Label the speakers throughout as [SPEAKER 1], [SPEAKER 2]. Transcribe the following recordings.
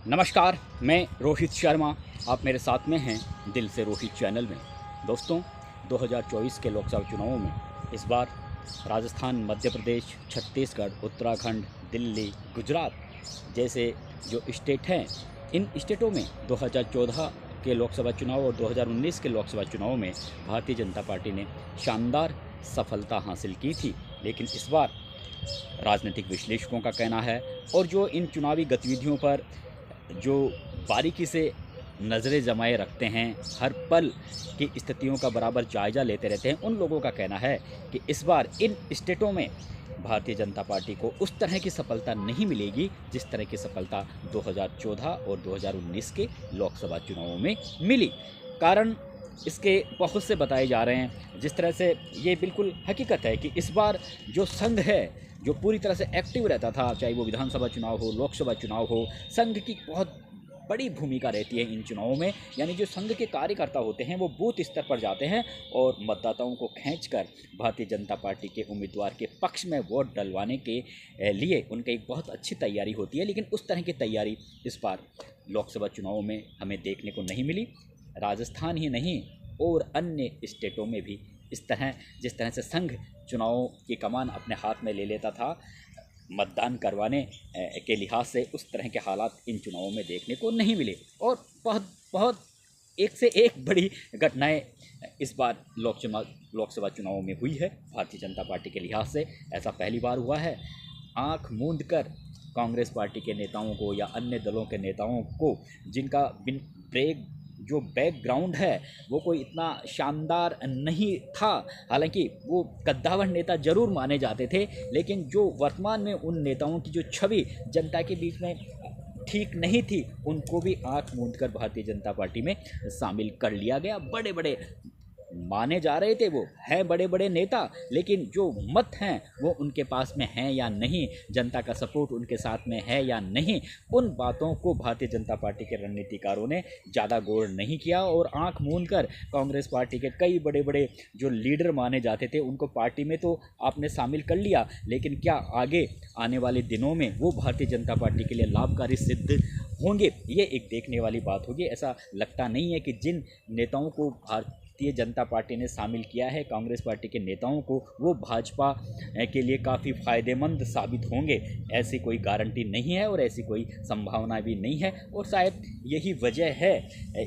[SPEAKER 1] नमस्कार, मैं रोहित शर्मा। आप मेरे साथ में हैं दिल से रोहित चैनल में। दोस्तों, 2024 के लोकसभा चुनावों में इस बार राजस्थान, मध्य प्रदेश, छत्तीसगढ़, उत्तराखंड, दिल्ली, गुजरात जैसे जो स्टेट हैं, इन स्टेटों में 2014 के लोकसभा चुनाव और 2019 के लोकसभा चुनाव में भारतीय जनता पार्टी ने शानदार सफलता हासिल की थी। लेकिन इस बार राजनीतिक विश्लेषकों का कहना है और जो इन चुनावी गतिविधियों पर जो बारीकी से नज़रें जमाए रखते हैं, हर पल की स्थितियों का बराबर जायज़ा लेते रहते हैं, उन लोगों का कहना है कि इस बार इन स्टेटों में भारतीय जनता पार्टी को उस तरह की सफलता नहीं मिलेगी जिस तरह की सफलता 2014 और 2019 के लोकसभा चुनावों में मिली। कारण इसके बहुत से बताए जा रहे हैं। जिस तरह से ये बिल्कुल हकीकत है कि इस बार जो संघ है, जो पूरी तरह से एक्टिव रहता था, चाहे वो विधानसभा चुनाव हो, लोकसभा चुनाव हो, संघ की बहुत बड़ी भूमिका रहती है इन चुनावों में। यानी जो संघ के कार्यकर्ता होते हैं वो बूथ स्तर पर जाते हैं और मतदाताओं को खींचकर भारतीय जनता पार्टी के उम्मीदवार के पक्ष में वोट डलवाने के लिए उनकी एक बहुत अच्छी तैयारी होती है। लेकिन उस तरह की तैयारी इस बार लोकसभा चुनावों में हमें देखने को नहीं मिली। राजस्थान ही नहीं और अन्य स्टेटों में भी इस तरह, जिस तरह से संघ चुनावों की कमान अपने हाथ में ले लेता था मतदान करवाने के लिहाज से, उस तरह के हालात इन चुनावों में देखने को नहीं मिले। और बहुत बहुत एक से एक बड़ी घटनाएं इस बार लोकसभा चुनावों में हुई है भारतीय जनता पार्टी के लिहाज से। ऐसा पहली बार हुआ है। आंख मूंद कर कांग्रेस पार्टी के नेताओं को या अन्य दलों के नेताओं को, जिनका ब्रेक जो बैकग्राउंड है वो कोई इतना शानदार नहीं था, हालांकि वो कद्दावर नेता जरूर माने जाते थे, लेकिन जो वर्तमान में उन नेताओं की जो छवि जनता के बीच में ठीक नहीं थी, उनको भी आंख मूंद कर भारतीय जनता पार्टी में शामिल कर लिया गया। बड़े बड़े माने जा रहे थे, वो हैं बड़े बड़े नेता, लेकिन जो मत हैं वो उनके पास में हैं या नहीं, जनता का सपोर्ट उनके साथ में है या नहीं, उन बातों को भारतीय जनता पार्टी के रणनीतिकारों ने ज़्यादा गौर नहीं किया और आंख मूंद कर कांग्रेस पार्टी के कई बड़े बड़े जो लीडर माने जाते थे उनको पार्टी में तो आपने शामिल कर लिया, लेकिन क्या आगे आने वाले दिनों में वो भारतीय जनता पार्टी के लिए लाभकारी सिद्ध होंगे, ये एक देखने वाली बात होगी। ऐसा लगता नहीं है कि जिन नेताओं को भारतीय जनता पार्टी ने शामिल किया है, कांग्रेस पार्टी के नेताओं को, वो भाजपा के लिए काफ़ी फ़ायदेमंद साबित होंगे। ऐसी कोई गारंटी नहीं है और ऐसी कोई संभावना भी नहीं है। और शायद यही वजह है,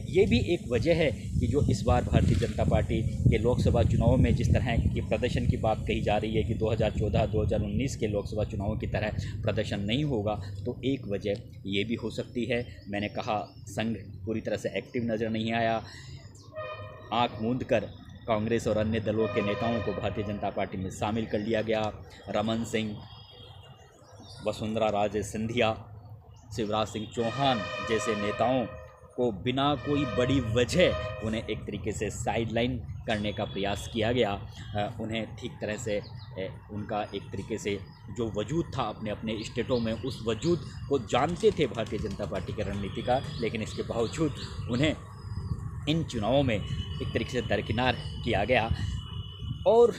[SPEAKER 1] ये भी एक वजह है कि जो इस बार भारतीय जनता पार्टी के लोकसभा चुनाव में जिस तरह की प्रदर्शन की बात कही जा रही है कि 2014-2019 के लोकसभा चुनावों की तरह प्रदर्शन नहीं होगा, तो एक वजह ये भी हो सकती है। मैंने कहा, संघ पूरी तरह से एक्टिव नज़र नहीं आया। आंख मूंद कर कांग्रेस और अन्य दलों के नेताओं को भारतीय जनता पार्टी में शामिल कर लिया गया। रमन सिंह, वसुंधरा राजे सिंधिया, शिवराज सिंह चौहान जैसे नेताओं को बिना कोई बड़ी वजह उन्हें एक तरीके से साइडलाइन करने का प्रयास किया गया। उन्हें ठीक तरह से उनका एक तरीके से जो वजूद था अपने अपने स्टेटों में, उस वजूद को जानते थे भारतीय जनता पार्टी के रणनीतिकार, लेकिन इसके बावजूद उन्हें इन चुनावों में एक तरीके से दरकिनार किया गया। और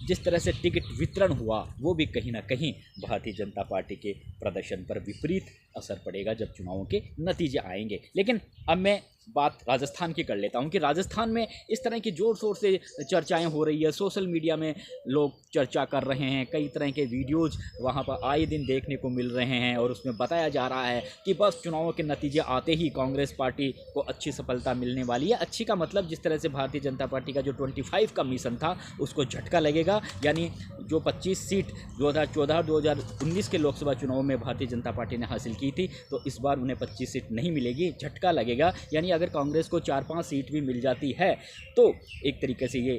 [SPEAKER 1] जिस तरह से टिकट वितरण हुआ वो भी कहीं ना कहीं भारतीय जनता पार्टी के प्रदर्शन पर विपरीत असर पड़ेगा जब चुनावों के नतीजे आएंगे। लेकिन अब मैं बात राजस्थान की कर लेता हूं कि राजस्थान में इस तरह की ज़ोर शोर से चर्चाएं हो रही है, सोशल मीडिया में लोग चर्चा कर रहे हैं, कई तरह के वीडियोज़ वहां पर आए दिन देखने को मिल रहे हैं और उसमें बताया जा रहा है कि बस चुनावों के नतीजे आते ही कांग्रेस पार्टी को अच्छी सफलता मिलने वाली है। अच्छी का मतलब जिस तरह से भारतीय जनता पार्टी का जो 25 का मिशन था उसको झटका लगेगा। यानी जो 25 सीट 2014-2019 के लोकसभा चुनाव में भारतीय जनता पार्टी ने हासिल की थी, तो इस बार उन्हें 25 सीट नहीं मिलेगी, झटका लगेगा। यानी अगर कांग्रेस को 4-5 सीट भी मिल जाती है तो एक तरीके से ये,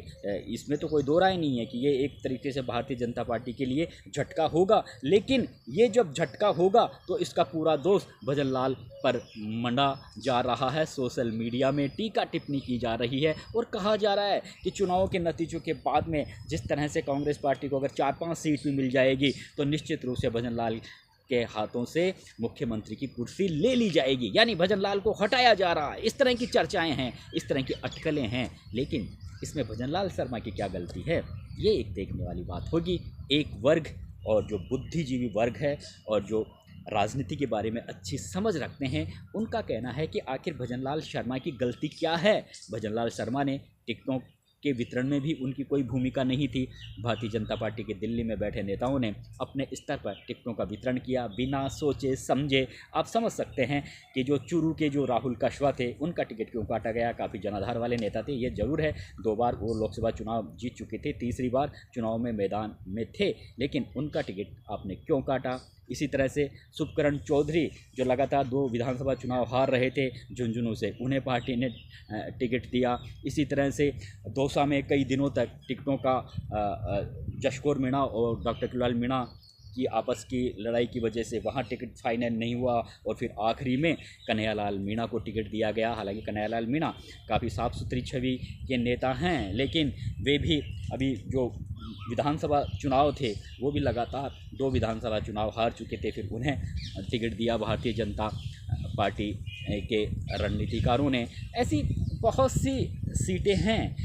[SPEAKER 1] इसमें तो कोई दो राय नहीं है कि ये एक तरीके से भारतीय जनता पार्टी के लिए झटका होगा। लेकिन ये जब झटका होगा तो इसका पूरा दोष भजन लाल पर मंडा जा रहा है। सोशल मीडिया में टीका टिप्पणी की जा रही है और कहा जा रहा है कि चुनाव के नतीजों के बाद में जिस तरह से कांग्रेस पार्टी को अगर 4-5 सीट भी मिल जाएगी तो निश्चित रूप से भजन लाल के हाथों से मुख्यमंत्री की कुर्सी ले ली जाएगी, यानी भजन लाल को हटाया जा रहा है। इस तरह की चर्चाएं हैं, इस तरह की अटकलें हैं, लेकिन इसमें भजन लाल शर्मा की क्या गलती है, ये एक देखने वाली बात होगी। एक वर्ग और जो बुद्धिजीवी वर्ग है और जो राजनीति के बारे में अच्छी समझ रखते हैं, उनका कहना है कि आखिर भजनलाल शर्मा की गलती क्या है। भजनलाल शर्मा ने टिकटों के वितरण में भी उनकी कोई भूमिका नहीं थी। भारतीय जनता पार्टी के दिल्ली में बैठे नेताओं ने अपने स्तर पर टिकटों का वितरण किया बिना सोचे समझे। आप समझ सकते हैं कि जो चूरू के जो राहुल कश्वा थे, उनका टिकट क्यों काटा गया। काफ़ी जनाधार वाले नेता थे, ये जरूर है। 2 बार वो लोकसभा चुनाव जीत चुके थे, तीसरी बार चुनाव में मैदान में थे, लेकिन उनका टिकट आपने क्यों काटा। इसी तरह से शुभकरण चौधरी जो लगातार 2 विधानसभा चुनाव हार रहे थे झुंझुनू से, उन्हें पार्टी ने टिकट दिया। इसी तरह से दौसा में कई दिनों तक टिकटों का जशकोर मीणा और डॉक्टर कुलाल मीणा की आपस की लड़ाई की वजह से वहाँ टिकट फाइनल नहीं हुआ और फिर आखिरी में कन्हैयालाल मीणा को टिकट दिया गया। हालांकि कन्हैयालाल मीणा काफ़ी साफ़ सुथरी छवि के नेता हैं, लेकिन वे भी अभी जो विधानसभा चुनाव थे वो भी लगातार 2 विधानसभा चुनाव हार चुके थे, फिर उन्हें टिकट दिया भारतीय जनता पार्टी के रणनीतिकारों ने। ऐसी बहुत सी सीटें हैं।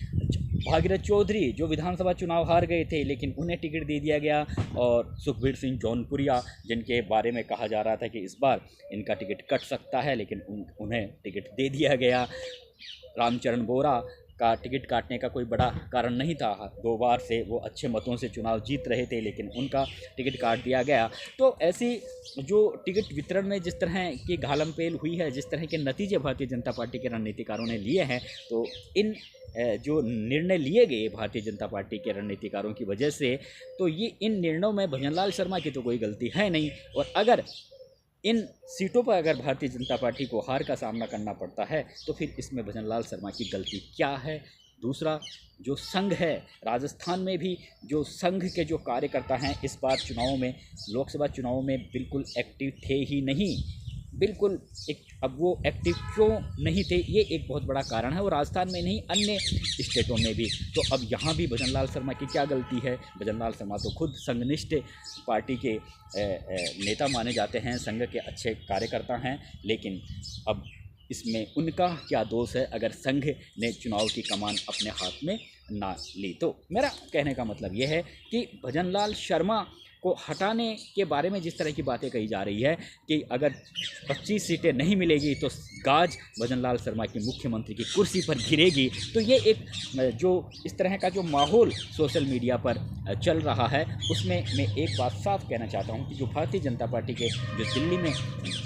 [SPEAKER 1] भागीरथ चौधरी जो विधानसभा चुनाव हार गए थे, लेकिन उन्हें टिकट दे दिया गया, और सुखबीर सिंह जौनपुरिया जिनके बारे में कहा जा रहा था कि इस बार इनका टिकट कट सकता है, लेकिन उन्हें टिकट दे दिया गया। रामचरण बोरा का टिकट काटने का कोई बड़ा कारण नहीं था। 2 बार से वो अच्छे मतों से चुनाव जीत रहे थे, लेकिन उनका टिकट काट दिया गया। तो ऐसी जो टिकट वितरण में जिस तरह की घालमपेल हुई है, जिस तरह के नतीजे भारतीय जनता पार्टी के रणनीतिकारों ने लिए हैं, तो इन जो निर्णय लिए गए भारतीय जनता पार्टी के रणनीतिकारों की वजह से, तो ये इन निर्णयों में भजनलाल शर्मा की तो कोई गलती है नहीं। और अगर इन सीटों पर अगर भारतीय जनता पार्टी को हार का सामना करना पड़ता है, तो फिर इसमें भजनलाल शर्मा की गलती क्या है। दूसरा, जो संघ है, राजस्थान में भी जो संघ के जो कार्यकर्ता हैं इस बार चुनावों में, लोकसभा चुनावों में बिल्कुल एक्टिव थे ही नहीं, बिल्कुल एक। अब वो एक्टिव क्यों नहीं थे, ये एक बहुत बड़ा कारण है, और राजस्थान में नहीं अन्य स्टेटों में भी। तो अब यहाँ भी भजनलाल शर्मा की क्या गलती है। भजनलाल शर्मा तो खुद संघनिष्ठ पार्टी के नेता माने जाते हैं, संघ के अच्छे कार्यकर्ता हैं, लेकिन अब इसमें उनका क्या दोष है अगर संघ ने चुनाव की कमान अपने हाथ में ना ली। तो मेरा कहने का मतलब ये है कि भजनलाल शर्मा को हटाने के बारे में जिस तरह की बातें कही जा रही है कि अगर 25 सीटें नहीं मिलेगी तो गाज भजनलाल शर्मा की मुख्यमंत्री की कुर्सी पर गिरेगी, तो ये एक जो इस तरह का जो माहौल सोशल मीडिया पर चल रहा है, उसमें मैं एक बात साफ कहना चाहता हूँ कि जो भारतीय जनता पार्टी के जो दिल्ली में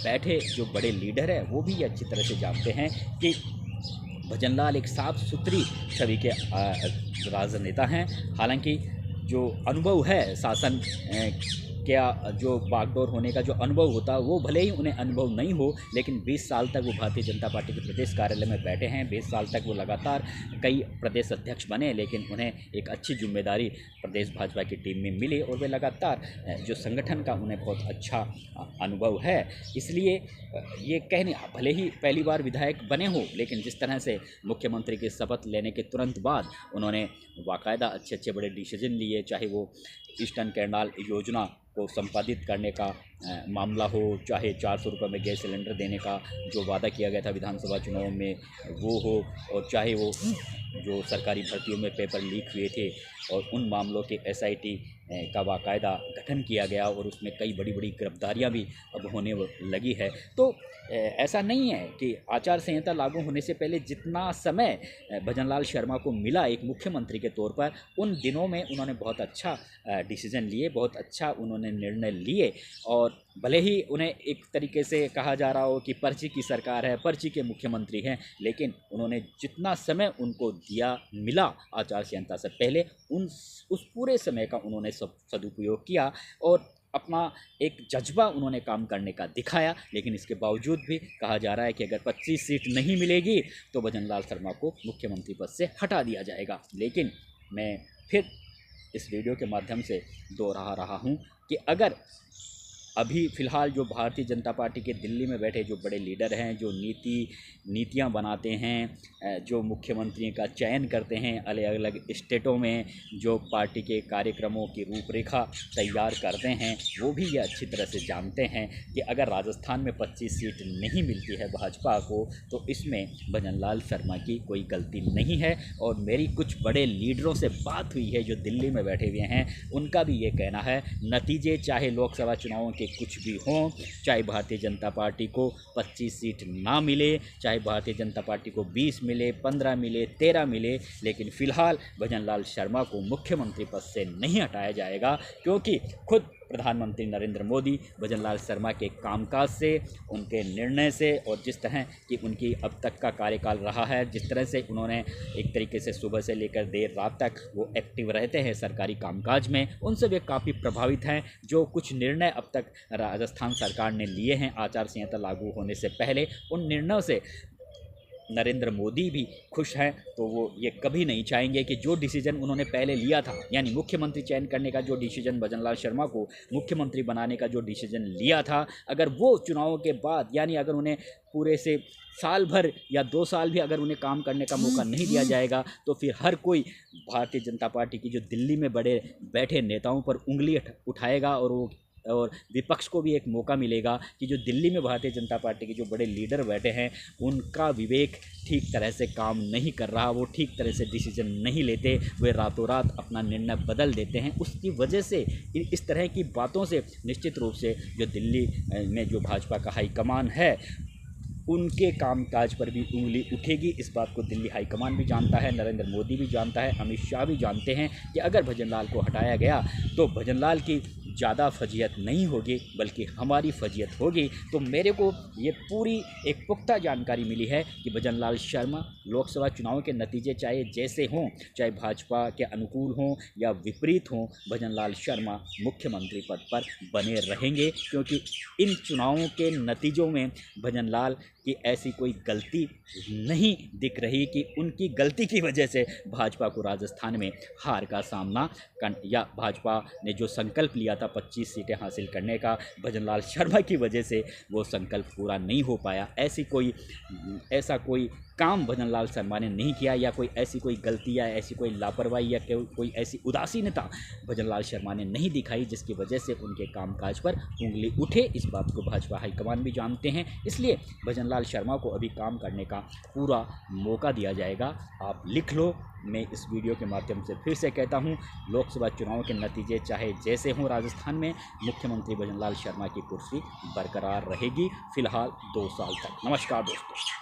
[SPEAKER 1] बैठे जो बड़े लीडर हैं, वो भी ये अच्छी तरह से जानते हैं कि भजनलाल एक साफ सुथरी छवि के राजनेता हैं। हालांकि जो अनुभव है शासन क्या जो बागडोर होने का जो अनुभव होता है, वो भले ही उन्हें अनुभव नहीं हो, लेकिन 20 साल तक वो भारतीय जनता पार्टी के प्रदेश कार्यालय में बैठे हैं। 20 साल तक वो लगातार कई प्रदेश अध्यक्ष बने, लेकिन उन्हें एक अच्छी जिम्मेदारी प्रदेश भाजपा की टीम में मिली, और वे लगातार जो संगठन का उन्हें बहुत अच्छा अनुभव है। इसलिए ये कहने, भले ही पहली बार विधायक बने हो, लेकिन जिस तरह से मुख्यमंत्री की शपथ लेने के तुरंत बाद उन्होंने बाकायदा अच्छे बड़े डिसीजन लिए, चाहे वो ईस्टर्न कैनाल योजना को संपादित करने का मामला हो, चाहे 400 रुपये में गैस सिलेंडर देने का जो वादा किया गया था विधानसभा चुनाव में वो हो, और चाहे वो जो सरकारी भर्तियों में पेपर लीक हुए थे और उन मामलों के SIT का बाकायदा गठन किया गया, और उसमें कई बड़ी गिरफ्तारियां भी अब होने लगी है। तो ऐसा नहीं है कि आचार संहिता लागू होने से पहले जितना समय भजनलाल शर्मा को मिला एक मुख्यमंत्री के तौर पर, उन दिनों में उन्होंने बहुत अच्छा डिसीजन लिए, बहुत अच्छा उन्होंने निर्णय लिए। और भले ही उन्हें एक तरीके से कहा जा रहा हो कि पर्ची की सरकार है, पर्ची के मुख्यमंत्री हैं, लेकिन उन्होंने जितना समय उनको दिया मिला आचार संहिता से पहले, उस पूरे समय का उन्होंने सदुपयोग किया और अपना एक जज्बा उन्होंने काम करने का दिखाया। लेकिन इसके बावजूद भी कहा जा रहा है कि अगर 25 सीट नहीं मिलेगी तो भजनलाल शर्मा को मुख्यमंत्री पद से हटा दिया जाएगा। लेकिन मैं फिर इस वीडियो के माध्यम से दोहरा रहा हूँ कि अगर अभी फ़िलहाल जो भारतीय जनता पार्टी के दिल्ली में बैठे जो बड़े लीडर हैं, जो नीतियाँ बनाते हैं, जो मुख्यमंत्री का चयन करते हैं, अलग अलग स्टेटों में जो पार्टी के कार्यक्रमों की रूपरेखा तैयार करते हैं, वो भी ये अच्छी तरह से जानते हैं कि अगर राजस्थान में 25 सीट नहीं मिलती है भाजपा को, तो इसमें भजनलाल शर्मा की कोई गलती नहीं है। और मेरी कुछ बड़े लीडरों से बात हुई है जो दिल्ली में बैठे हुए हैं, उनका भी ये कहना है, नतीजे चाहे लोकसभा चुनावों के कुछ भी हों, चाहे भारतीय जनता पार्टी को 25 सीट ना मिले, चाहे भारतीय जनता पार्टी को 20 मिले, 15 मिले, 13 मिले, लेकिन फ़िलहाल भजन लाल शर्मा को मुख्यमंत्री पद से नहीं हटाया जाएगा, क्योंकि खुद प्रधानमंत्री नरेंद्र मोदी भजन लाल शर्मा के कामकाज से, उनके निर्णय से और जिस तरह कि उनकी अब तक का कार्यकाल रहा है, जिस तरह से उन्होंने एक तरीके से सुबह से लेकर देर रात तक वो एक्टिव रहते हैं सरकारी कामकाज में, उनसे वे काफ़ी प्रभावित हैं। जो कुछ निर्णय अब तक राजस्थान सरकार ने लिए हैं आचार संहिता लागू होने से पहले, उन निर्णयों से नरेंद्र मोदी भी खुश हैं। तो वो ये कभी नहीं चाहेंगे कि जो डिसीजन उन्होंने पहले लिया था, यानी मुख्यमंत्री चयन करने का जो डिसीजन, भजन लाल शर्मा को मुख्यमंत्री बनाने का जो डिसीजन लिया था, अगर वो चुनावों के बाद, यानी अगर उन्हें पूरे से साल भर या 2 साल भी अगर उन्हें काम करने का मौका नहीं दिया जाएगा, तो फिर हर कोई भारतीय जनता पार्टी की जो दिल्ली में बड़े बैठे नेताओं पर उंगली उठाएगा और विपक्ष को भी एक मौका मिलेगा कि जो दिल्ली में भारतीय जनता पार्टी के जो बड़े लीडर बैठे हैं, उनका विवेक ठीक तरह से काम नहीं कर रहा, वो ठीक तरह से डिसीजन नहीं लेते, वे रातों रात अपना निर्णय बदल देते हैं। उसकी वजह से इस तरह की बातों से निश्चित रूप से जो दिल्ली में जो भाजपा का हाईकमान है, उनके कामकाज पर भी उंगली उठेगी। इस बात को दिल्ली हाईकमान भी जानता है, नरेंद्र मोदी भी जानता है, अमित शाह भी जानते हैं कि अगर भजन लाल को हटाया गया तो भजन लाल की ज़्यादा फजीयत नहीं होगी, बल्कि हमारी फजीयत होगी। तो मेरे को ये पूरी एक पुख्ता जानकारी मिली है कि भजन लाल शर्मा लोकसभा चुनाव के नतीजे चाहे जैसे हों, चाहे भाजपा के अनुकूल हों या विपरीत हों, भजन लाल शर्मा मुख्यमंत्री पद पर बने रहेंगे, क्योंकि इन चुनावों के नतीजों में भजन लाल की ऐसी कोई गलती नहीं दिख रही कि उनकी गलती की वजह से भाजपा को राजस्थान में हार का सामना या भाजपा ने जो संकल्प लिया था 25 सीटें हासिल करने का, भजन लाल शर्मा की वजह से वो संकल्प पूरा नहीं हो पाया। ऐसा कोई काम भजन लाल शर्मा ने नहीं किया, या कोई ऐसी कोई गलती या ऐसी कोई लापरवाही या कोई ऐसी उदासीनता भजन लाल शर्मा ने नहीं दिखाई जिसकी वजह से उनके कामकाज पर उंगली उठे। इस बात को भाजपा हाईकमान भी जानते हैं, इसलिए भजन लाल शर्मा को अभी काम करने का पूरा मौका दिया जाएगा। आप लिख लो, मैं इस वीडियो के माध्यम से फिर से कहता हूं, लोकसभा चुनाव के नतीजे चाहे जैसे हों राजस्थान में, मुख्यमंत्री भजन लाल शर्मा की कुर्सी बरकरार रहेगी फिलहाल 2 साल तक। नमस्कार दोस्तों।